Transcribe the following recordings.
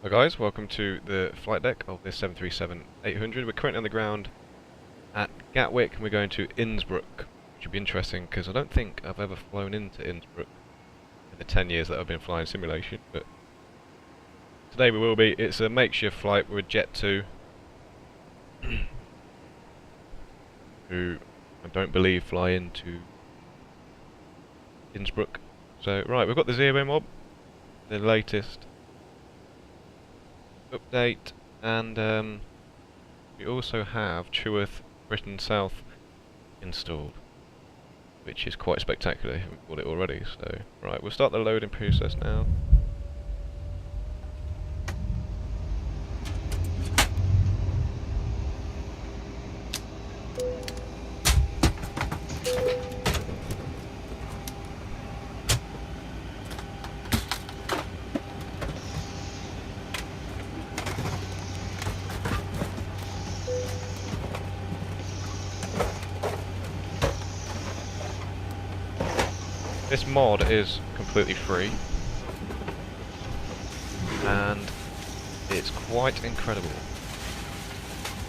Hi guys, welcome to the flight deck of this 737-800. We're currently on the ground at Gatwick and we're going to Innsbruck, which should be interesting because I don't think I've ever flown into Innsbruck in the 10 years that I've been flying simulation, but today we will be. It's a makeshift flight. We're a Jet 2 who I don't believe fly into Innsbruck. So right, we've got the Zibo Mod, the latest update, and we also have Truth Britain South installed, which is quite spectacular. I haven't bought it already, so right, we'll start the loading process now. This mod is completely free, and it's quite incredible.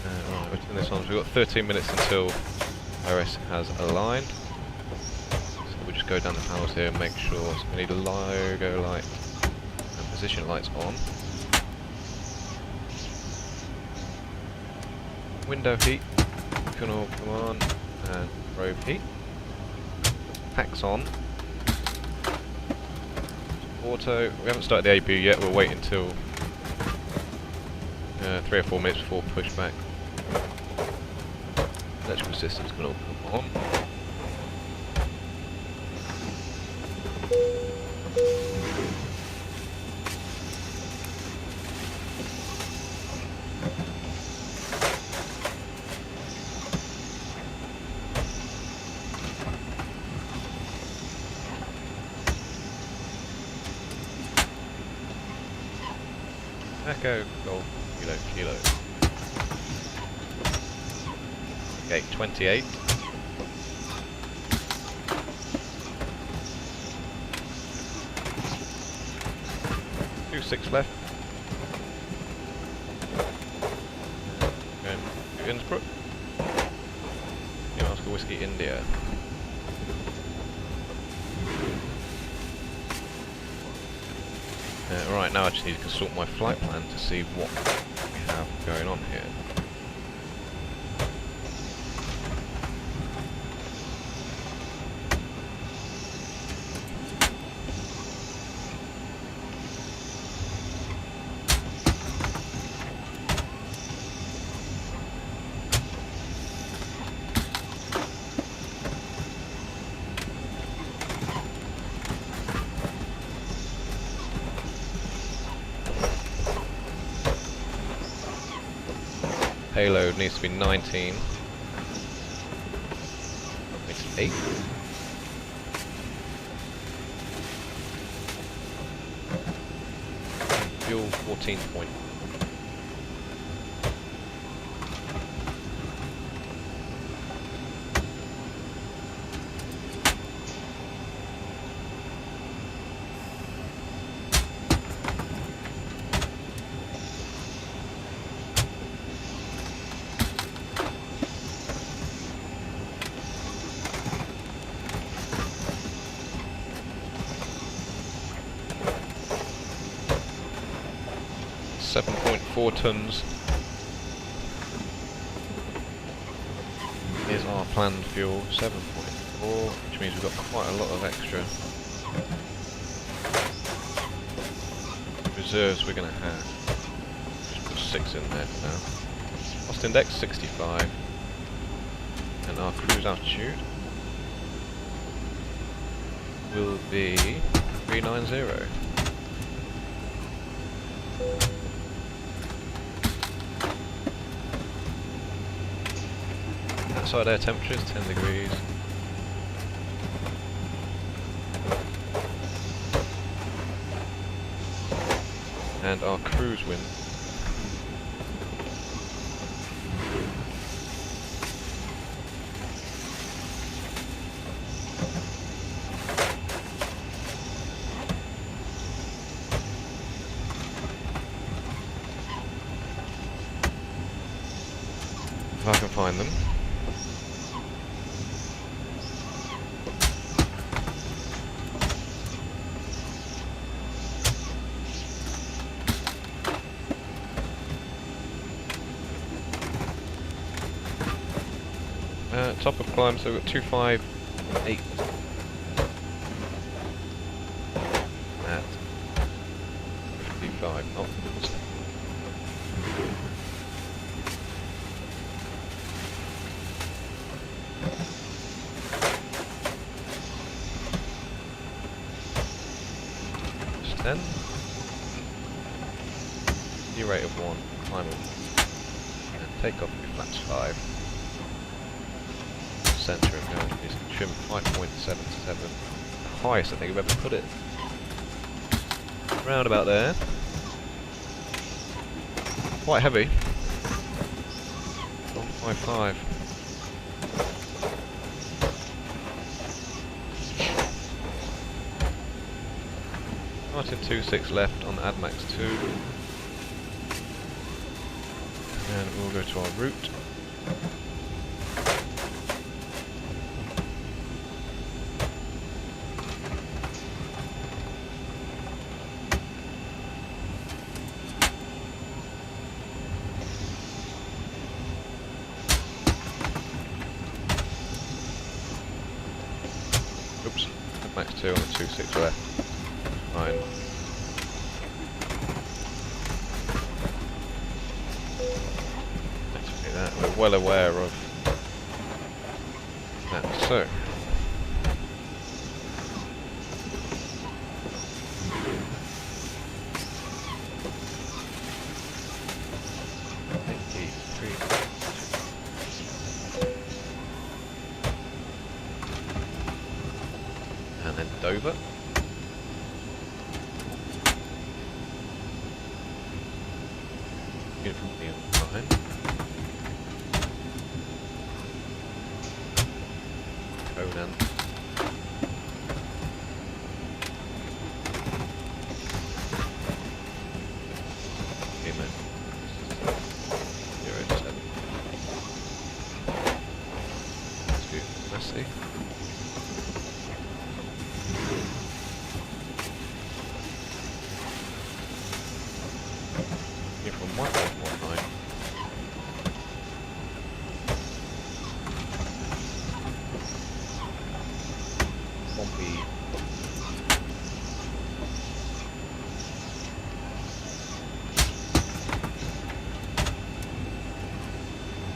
Right, we'll turn this on. So we've got 13 minutes until iOS has aligned. So we'll just go down the panels here and make sure. So we need a logo light and position lights on. Window heat can all come on, and probe heat. Packs on. Auto. We haven't started the APU yet. We'll wait until 3 or 4 minutes before pushback. Electrical systems can all come on. Echo Golf Kilo Kilo. Gate 28. Two 6 left. Going to Innsbruck. New Oscar Whiskey India. Right, now I just need to consult my flight plan to see what we have going on here. Payload needs to be 19. Makes 8. Fuel 14 point. .4 tons is our planned fuel. 7.4, which means we've got quite a lot of extra reserves we're going to have. Just put 6 in there for now. Cost index 65, and our cruise altitude will be 390. Outside air temperature is 10 degrees. And our cruise wind If I can find them. Top of climb, so we've got 258 at 55 knots. Just 10. New rate of 1, climb of 1, and take off your flaps 5. Centre of going to be trim 5.77, the highest I think I've ever put it. Round about there. Quite heavy. 155. Martin 26 left on AdMax 2. And we'll go to our route. Oops, max 2 on the 2.6 left. Fine. Activate that. We're well aware of that. So. And then Dover. Beautiful view behind. Conan. Human. 0.7. To Massey. You're from 1.19. Bombay.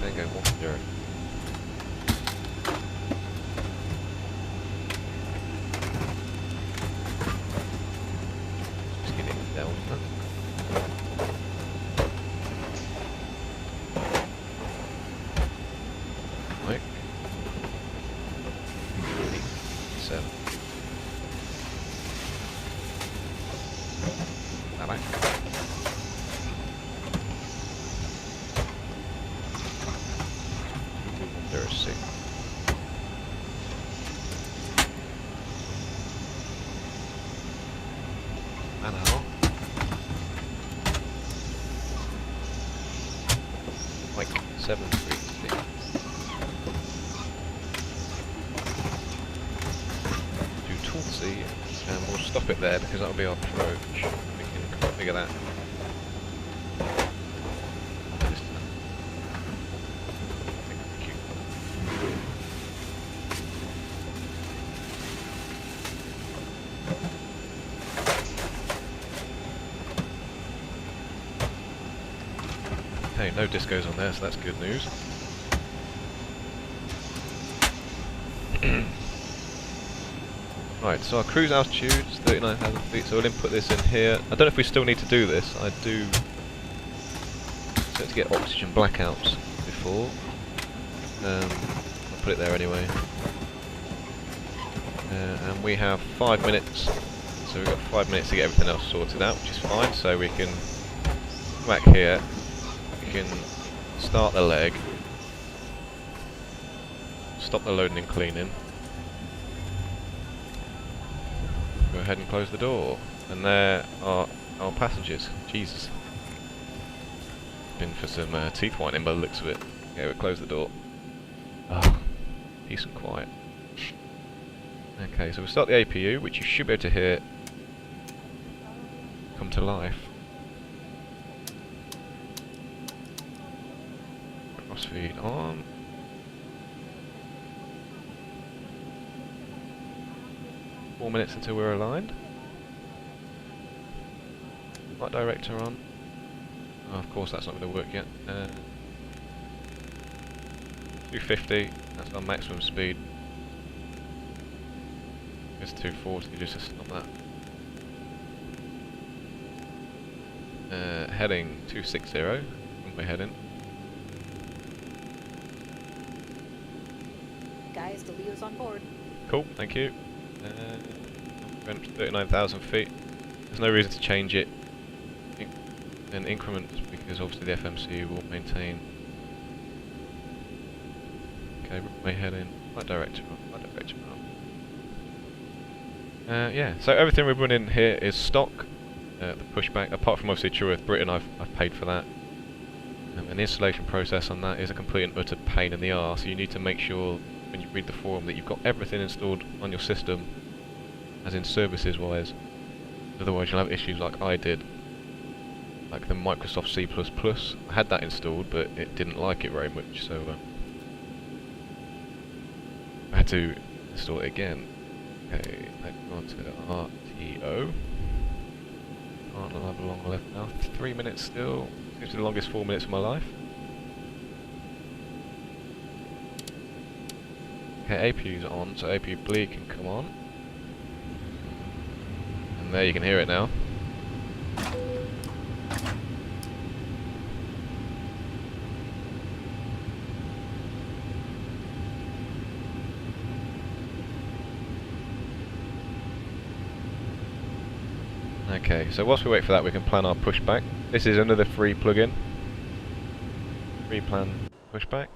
Then go 1.0. Just getting down. Right. 7. Bye-bye. There's 6. An hour. Like 7.36. See, and we'll stop it there because that'll be our approach. We can configure that. Okay, no discos on there, so that's good news. Right, so our cruise altitude is 39,000 feet, so we'll input this in here. I don't know if we still need to do this. I do. So to get oxygen blackouts before. I'll put it there anyway. And we have 5 minutes, so we've got 5 minutes to get everything else sorted out, which is fine. So we can come back here. We can start the leg, stop the loading and cleaning. Go ahead and close the door, and there are our passengers. Jesus, been for some teeth whitening by the looks of it. Okay, we'll close the door. Oh, peace and quiet. Okay, so we'll start the APU, which you should be able to hear come to life. Crossfeed on. Four minutes until we're aligned. Flight director on. Oh, of course, that's not going to work yet. 250, that's our maximum speed. It's 240 just to stop that. Heading 260, runway heading. Guys, the Leo's on board. Cool, thank you. 39,000 feet. There's no reason to change it in increments because obviously the FMC will maintain. Okay, runway heading. Flight director on. Flight director on. Yeah, so everything we're running here is stock. The pushback, apart from obviously True Earth Britain, I've paid for that. And the installation process on that is a complete and utter pain in the arse. So you need to make sure when you read the forum that you've got everything installed on your system, as in services wise. Otherwise you'll have issues like I did. Like the Microsoft C++. I had that installed, but it didn't like it very much, so I had to install it again. Okay, let's go on to RTO. Can't have a long left now. 3 minutes still. Seems to be the longest 4 minutes of my life. Okay, APU's on, so APU bleed can come on. And there you can hear it now. Okay, so whilst we wait for that we can plan our pushback. This is another free plugin. Free plan pushback.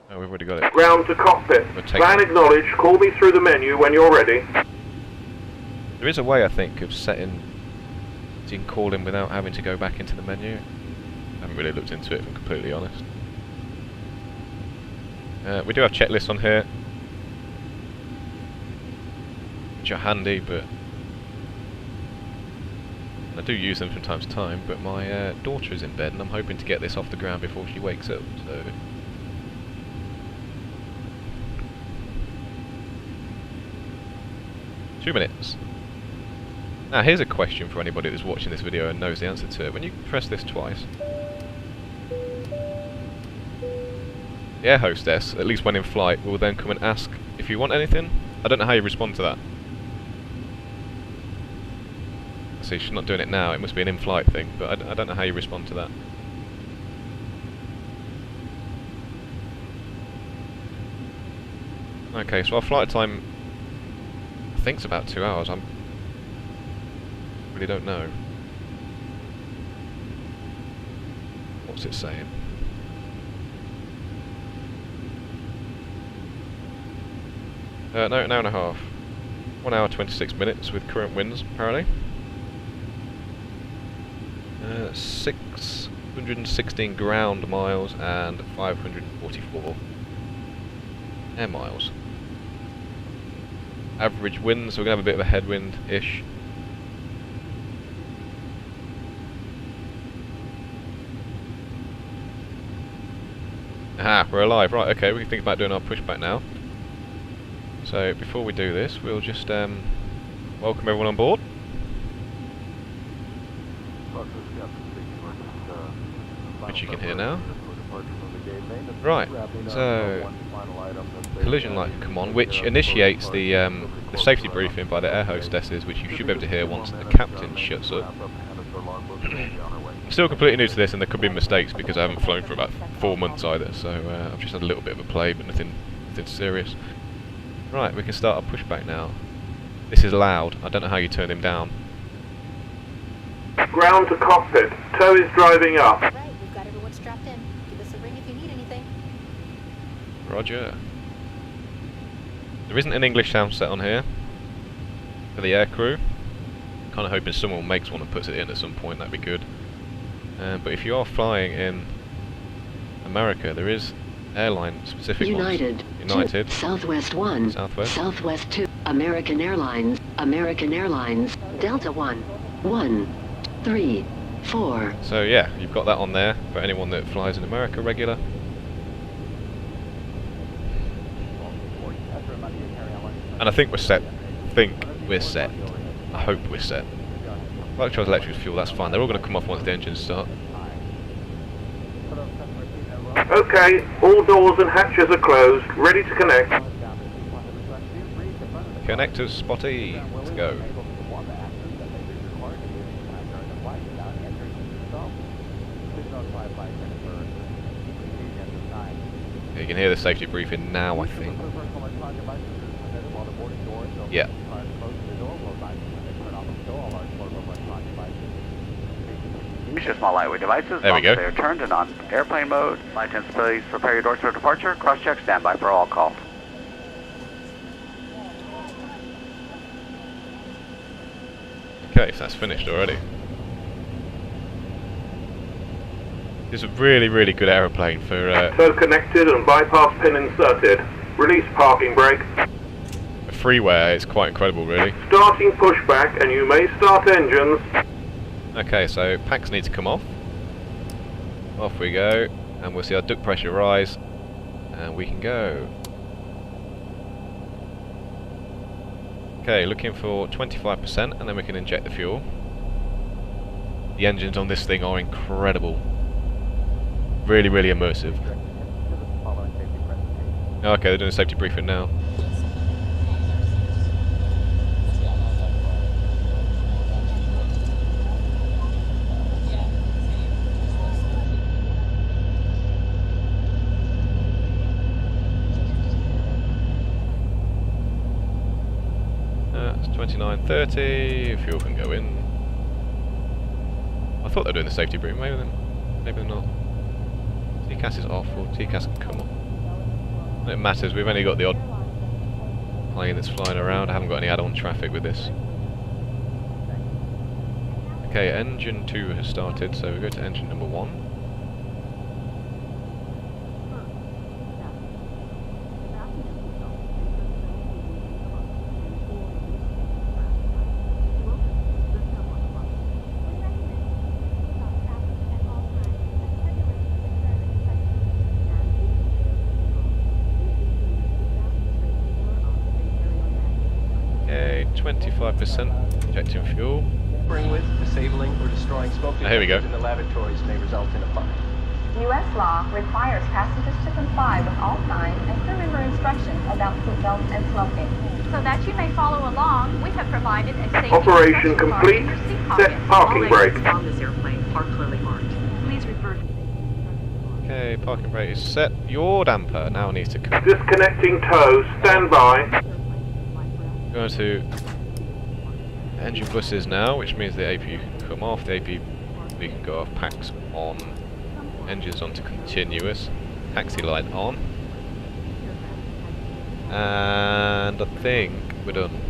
Oh, we've already got it. Ground to cockpit. Plan acknowledged. Call me through the menu when you're ready. There is a way, I think, of setting so you can call in without having to go back into the menu. I haven't really looked into it, if I'm completely honest. We do have checklists on here, which are handy, but I do use them from time to time, but my daughter is in bed and I'm hoping to get this off the ground before she wakes up, so... Two minutes. Now here's a question for anybody that's watching this video and knows the answer to it. When you press this twice, the air hostess, at least when in flight, will then come and ask if you want anything. I don't know how you respond to that. See, she's not doing it now, it must be an in-flight thing, but I don't know how you respond to that. Okay, so our flight time, I think it's about 2 hours, I really don't know. What's it saying? No, an hour and a half. 1 hour 26 minutes with current winds, apparently. 616 ground miles and 544 air miles. Average wind, so we're going to have a bit of a headwind-ish. Aha, we're alive. Right, okay, we can think about doing our pushback now. So, before we do this, we'll just welcome everyone on board. Which you can hear now. Right, so collision light can come on, which initiates the safety briefing by the air hostesses, which you should be able to hear once the captain shuts up. I'm still completely new to this, and there could be mistakes because I haven't flown for about 4 months either. So I've just had a little bit of a play, but nothing serious. Right, we can start our pushback now. This is loud. I don't know how you turn him down. Ground to cockpit. Tow is driving up. Right, we've got everyone strapped in. Give us a ring if you need anything. Roger. There isn't an English sound set on here for the aircrew. Kind of hoping someone makes one and puts it in at some point. That'd be good. But if you are flying in America. There is airline specific United. ones. United. Southwest 1. Southwest. Southwest 2. American Airlines. American Airlines. Delta 1. 1. 3. 4. So yeah, you've got that on there for anyone that flies in America regular. And I think we're set. I hope we're set. Electrons, electric fuel, that's fine. They're all going to come off once the engines start. Okay, all doors and hatches are closed, ready to connect. Connectors spotty. Let's go. You can hear the safety briefing now, I think. Yeah. Small lightweight devices. There we go. They are turned and on airplane mode. Lieutenant, please prepare your doors for departure. Cross-check standby for all calls. Okay, so that's finished already. It's a really, really good aeroplane for So connected and bypass pin inserted. Release parking brake. a freeware. It's quite incredible, really. Starting pushback and you may start engines. Okay, so packs need to come off. Off we go, and we'll see our duct pressure rise, and we can go. Okay, looking for 25%, and then we can inject the fuel. The engines on this thing are incredible. Really, really immersive. Okay, they're doing a safety briefing now. It's 29:30. Fuel can go in. I thought they were doing the safety briefing. Maybe they're not. TCAS is off, or TCAS can come on. It matters. We've only got the odd plane that's flying around. I haven't got any add-on traffic with this. Okay, engine 2 has started, so we go to engine number 1. Okay, 25% injecting fuel. With, disabling, or destroying smoke Here we go. detectors in the lavatories may result in a fine. U.S. law requires passengers to comply with all signs and crew member instructions about seatbelts and smoking. So that you may follow along, we have provided a safety Operation instruction card complete. in your seat Set pocket. parking brake. On this airplane are clearly marked. Please refer to Okay, parking brake is set. Your damper now needs to come. Disconnecting tow, stand by. Going to engine buses now, which means the AP can come off. The AP we can go off. Packs on. Engines onto continuous. Taxi light on. And I think we're done.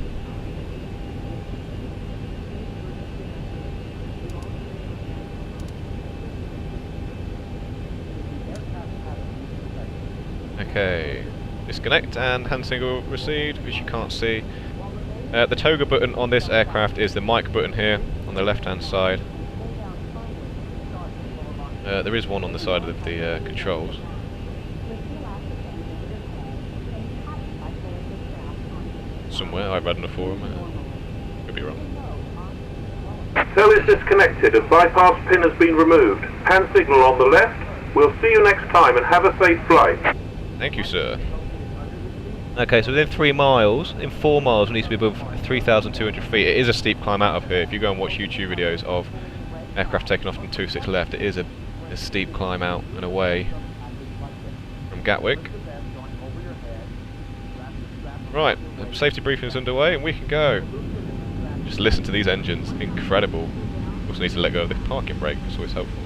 Okay, disconnect and hand signal received, which you can't see. The toga button on this aircraft is the mic button here on the left hand side. There is one on the side of the controls. Somewhere, I've read in a forum, could be wrong. Tow is disconnected and bypass pin has been removed. Hand signal on the left. We'll see you next time and have a safe flight. Thank you, sir. Okay, so within 3 miles, in 4 miles we need to be above 3,200 feet. It is a steep climb out of here. If you go and watch YouTube videos of aircraft taking off from 26 left, it is a steep climb out and away from Gatwick. Right, the safety briefing is underway and we can go. Just listen to these engines, incredible. Also need to let go of the parking brake, it's always helpful.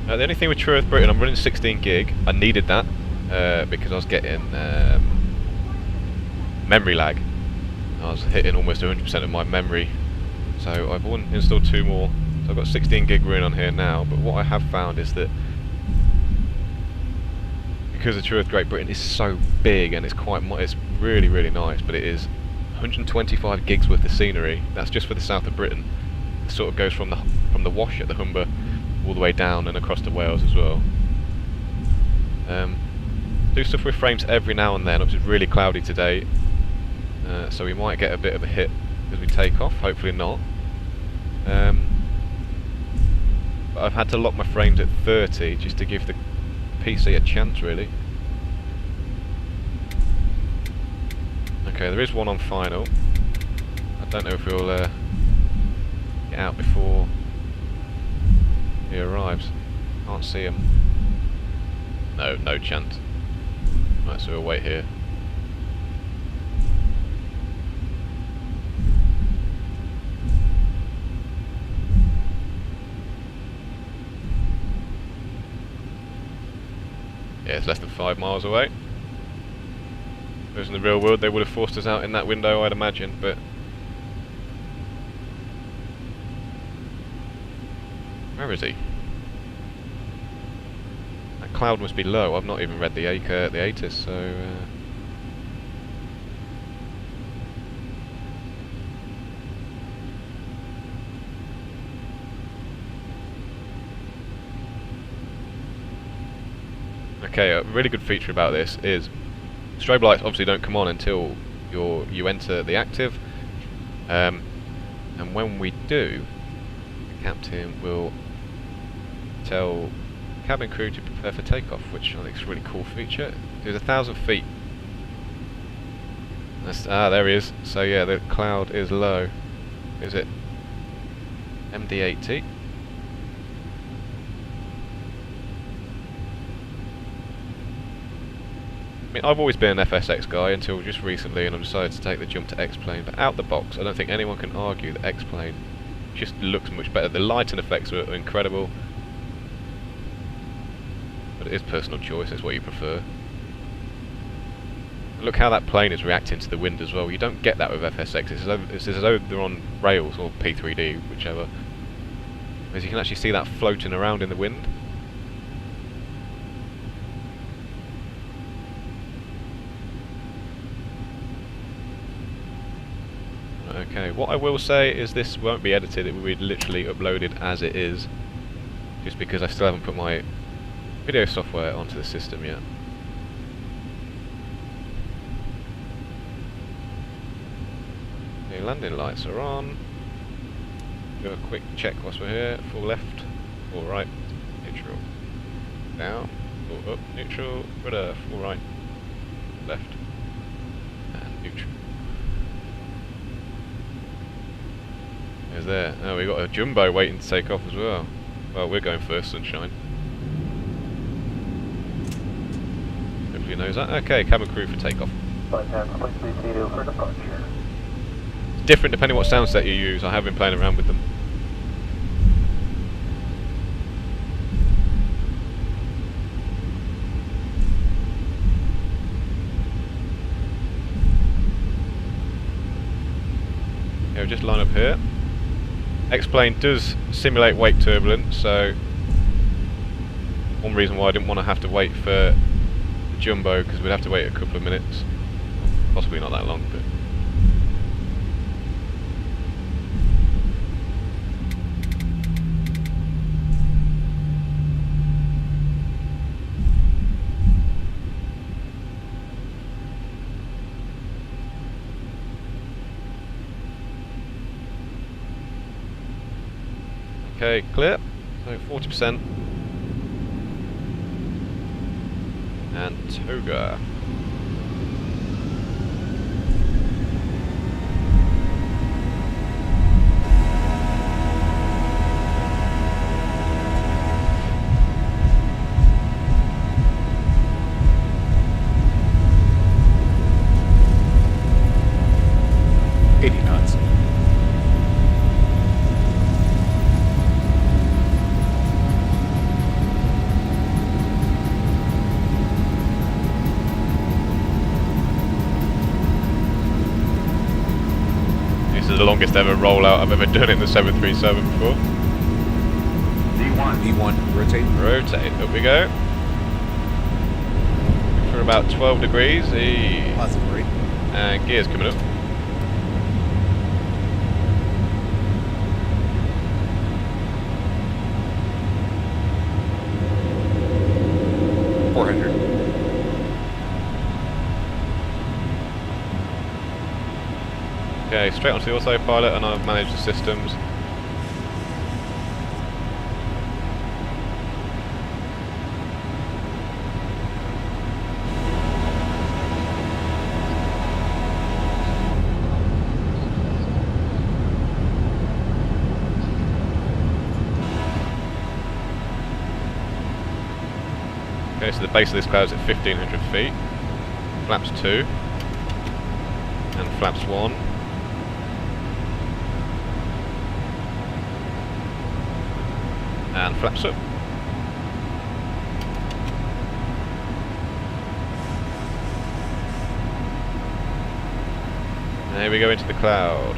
The only thing with True Earth Britain, I'm running 16 gig. I needed that because I was getting memory lag. I was hitting almost 100% of my memory, so I've installed 2 more. So I've got 16 gig running on here now, but what I have found is that because the True Earth Great Britain is so big and it's it's really, really nice, but it is 125 gigs worth of scenery. That's just for the south of Britain. It sort of goes from the Wash at the Humber all the way down and across to Wales as well. Do stuff with frames every now and then. It's really cloudy today, so we might get a bit of a hit as we take off. Hopefully not. But I've had to lock my frames at 30 just to give the PC a chance, really. Okay, there is one on final. I don't know if he'll get out before he arrives. Can't see him. No, no chance. Right, so we'll wait here. Yeah, it's less than 5 miles away. If it was in the real world, they would have forced us out in that window, I'd imagine, but... Where is he? That cloud must be low. I've not even read the ATIS, so... Okay, a really good feature about this is strobe lights obviously don't come on until you enter the active, and when we do, the captain will tell cabin crew to prepare for takeoff, which I think is a really cool feature. It's 1,000 feet. There he is. So yeah, the cloud is low. Is it MD-80? I mean, I've always been an FSX guy until just recently, and I've decided to take the jump to X-Plane. But out the box, I don't think anyone can argue that X-Plane just looks much better. The lighting effects are incredible, but it is personal choice. It's what you prefer. Look how that plane is reacting to the wind as well. You don't get that with FSX. It's as though they're on rails or P3D, whichever. As you can actually see that floating around in the wind. Okay, what I will say is this won't be edited, it will be literally uploaded as it is, just because I still haven't put my video software onto the system yet. The landing lights are on. Do a quick check whilst we're here. Full left, full right, neutral, down, full up, neutral, rudder, full right, left, and neutral. There's there. Oh, we got a jumbo waiting to take off as well. Well, we're going first, sunshine. Hopefully he knows that. Okay, cabin crew for takeoff. It's different depending what sound set you use. I have been playing around with them. Okay, we'll just line up here. X-Plane does simulate wake turbulence, so one reason why I didn't want to have to wait for the jumbo, because we'd have to wait a couple of minutes, possibly not that long, but okay, clear. So 40%. And Toga. is the longest ever rollout I've ever done in the 737 before. V1, rotate. Rotate, up we go. For about 12 degrees. Positive rate. And gears coming up. Okay, straight onto the autopilot, and I've managed the systems. Okay, so the base of this cloud is at 1500 feet. Flaps 2 and flaps 1. And flaps up. And here we go into the cloud.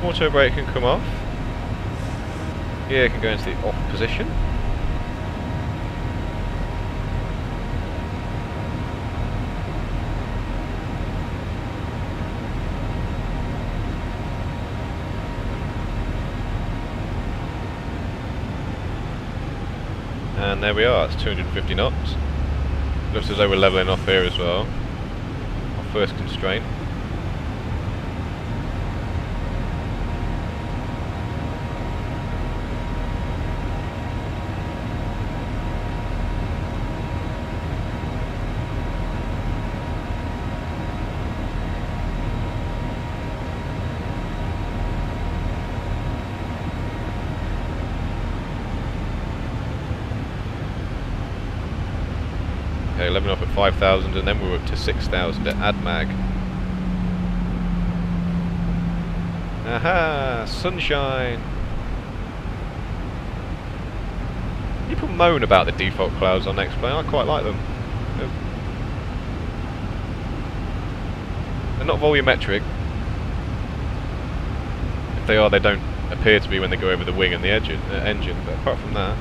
Auto brake can come off. Gear can go into the off position. And there we are, it's 250 knots. Looks as though we're levelling off here as well. Our first constraint. Okay, leveling off at 5,000 and then we're up to 6,000 at AdMag. Aha! Sunshine! People moan about the default clouds on X-Plane, I quite like them. They're not volumetric. If they are, they don't appear to be when they go over the wing and the engine, but apart from that,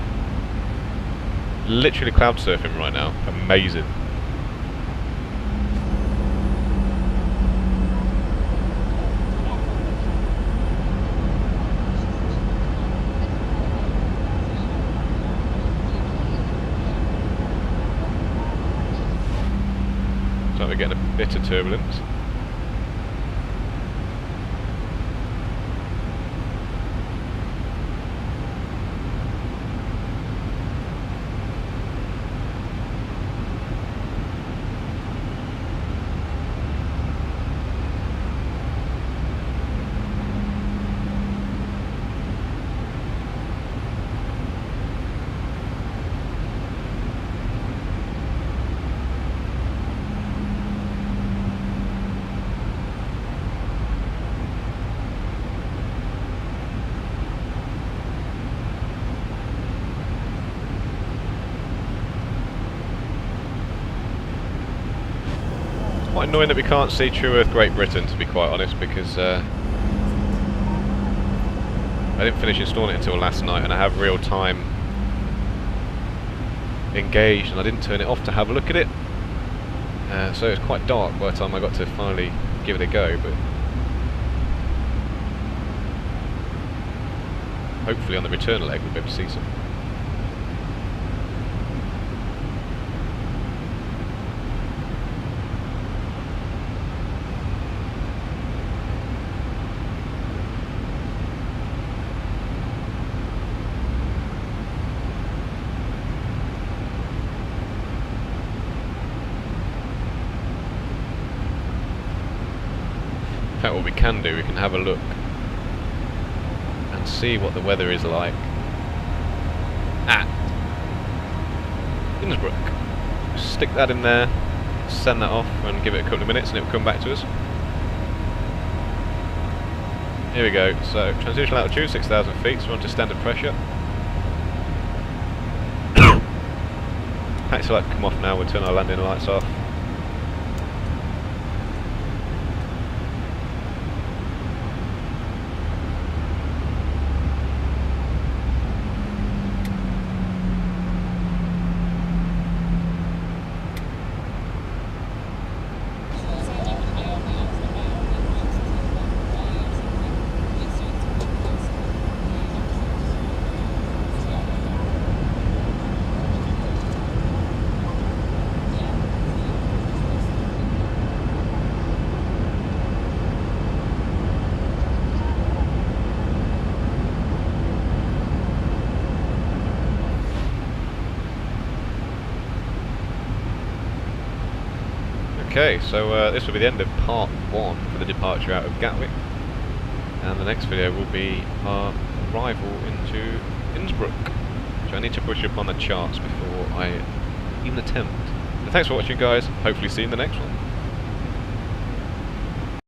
literally cloud surfing right now. Amazing. So we're getting a bit of turbulence. Quite annoying that we can't see True Earth Great Britain, to be quite honest, because I didn't finish installing it until last night and I have real time engaged and I didn't turn it off to have a look at it, so it was quite dark by the time I got to finally give it a go, but hopefully on the return leg we'll be able to see some. fact, what we can do, we can have a look and see what the weather is like at Innsbruck. Stick that in there, send that off, and give it a couple of minutes, and it will come back to us. Here we go. So transitional altitude 6,000 feet. So we're on to standard pressure. Taxi light come off now. We'll turn our landing lights off. Okay, so this will be the end of part 1 for the departure out of Gatwick, and the next video will be our arrival into Innsbruck, which I need to push up on the charts before I even attempt. So thanks for watching, guys. Hopefully see you in the next one.